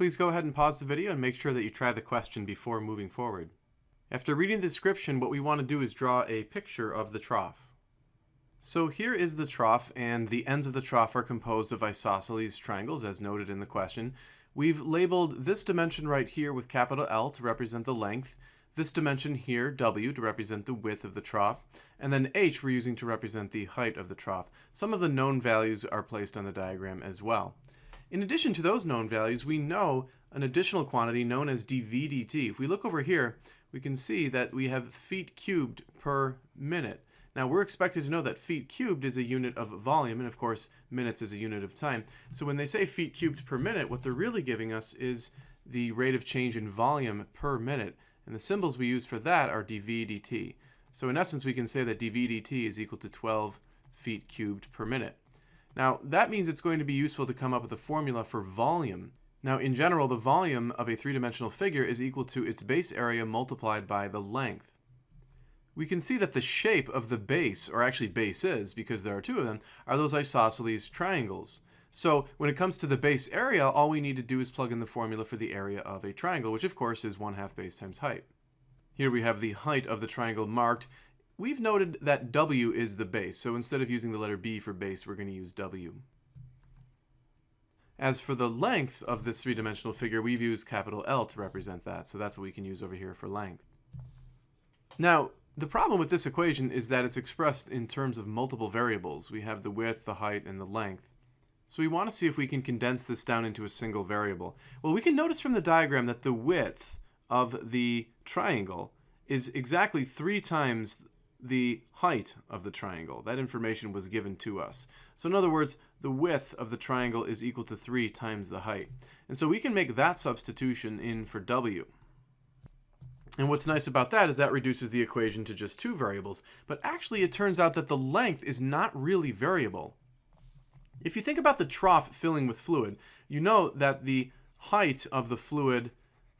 Please go ahead and pause the video and make sure that you try the question before moving forward. After reading the description, what we want to do is draw a picture of the trough. So here is the trough, and the ends of the trough are composed of isosceles triangles, as noted in the question. We've labeled this dimension right here with capital L to represent the length, this dimension here, W, to represent the width of the trough, and then H we're using to represent the height of the trough. Some of the known values are placed on the diagram as well. In addition to those known values, we know an additional quantity known as dV dt. If we look over here, we can see that we have feet cubed per minute. Now we're expected to know that feet cubed is a unit of volume, and of course minutes is a unit of time. So when they say feet cubed per minute, what they're really giving us is the rate of change in volume per minute. And the symbols we use for that are dV dt. So in essence, we can say that dV dt is equal to 12 feet cubed per minute. Now that means it's going to be useful to come up with a formula for volume. Now in general, the volume of a three-dimensional figure is equal to its base area multiplied by the length. We can see that the shape of the base, or actually bases, because there are two of them, are those isosceles triangles. So when it comes to the base area, all we need to do is plug in the formula for the area of a triangle, which of course is 1/2 base times height. Here we have the height of the triangle marked. We've noted that W is the base, so instead of using the letter B for base, we're going to use W. As for the length of this three-dimensional figure, we've used capital L to represent that, so that's what we can use over here for length. Now, the problem with this equation is that it's expressed in terms of multiple variables. We have the width, the height, and the length. So we want to see if we can condense this down into a single variable. Well, we can notice from the diagram that the width of the triangle is exactly 3 times the height of the triangle. That information was given to us. So in other words, the width of the triangle is equal to 3 times the height. And so we can make that substitution in for W. And what's nice about that is that reduces the equation to just 2 variables. But actually it turns out that the length is not really variable. If you think about the trough filling with fluid, you know that the height of the fluid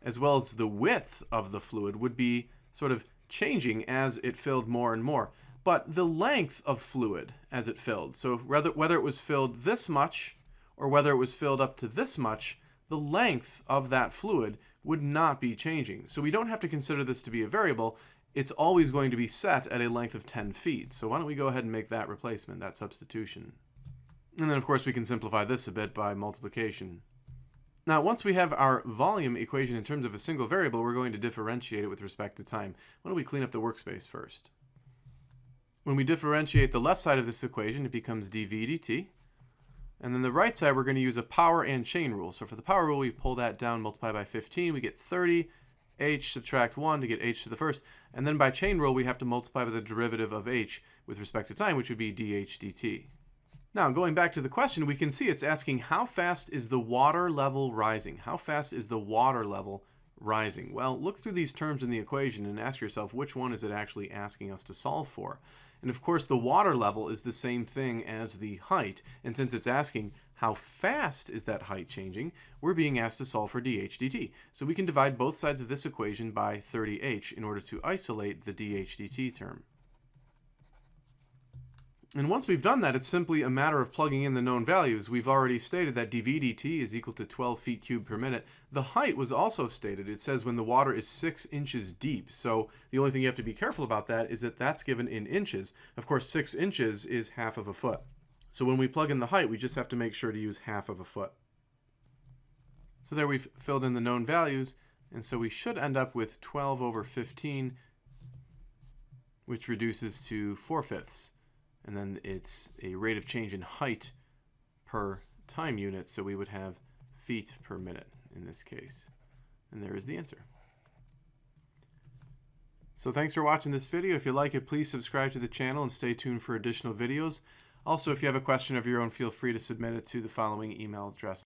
as well as the width of the fluid would be sort of changing as it filled more and more. But the length of fluid as it filled, so whether it was filled this much or whether it was filled up to this much, the length of that fluid would not be changing. So we don't have to consider this to be a variable. It's always going to be set at a length of 10 feet. So why don't we go ahead and make that replacement, that substitution. And then of course we can simplify this a bit by multiplication. Now once we have our volume equation in terms of a single variable, we're going to differentiate it with respect to time. Why don't we clean up the workspace first? When we differentiate the left side of this equation, it becomes dV dt. And then the right side, we're going to use a power and chain rule. So for the power rule, we pull that down, multiply by 15, we get 30, h subtract 1 to get h to the first. And then by chain rule, we have to multiply by the derivative of h with respect to time, which would be dh dt. Now, going back to the question, we can see it's asking how fast is the water level rising? How fast is the water level rising? Well, look through these terms in the equation and ask yourself which one is it actually asking us to solve for. And of course, the water level is the same thing as the height. And since it's asking how fast is that height changing, we're being asked to solve for dh dt. So we can divide both sides of this equation by 30h in order to isolate the dh dt term. And once we've done that, it's simply a matter of plugging in the known values. We've already stated that dV dt is equal to 12 feet cubed per minute. The height was also stated. It says when the water is 6 inches deep. So the only thing you have to be careful about that is that that's given in inches. Of course, 6 inches is 1/2 of a foot. So when we plug in the height, we just have to make sure to use 1/2 of a foot. So there we've filled in the known values. And so we should end up with 12 over 15, which reduces to 4/5. And then it's a rate of change in height per time unit, so we would have feet per minute in this case. And there is the answer. So thanks for watching this video. If you like it, please subscribe to the channel and stay tuned for additional videos. Also, if you have a question of your own, feel free to submit it to the following email address.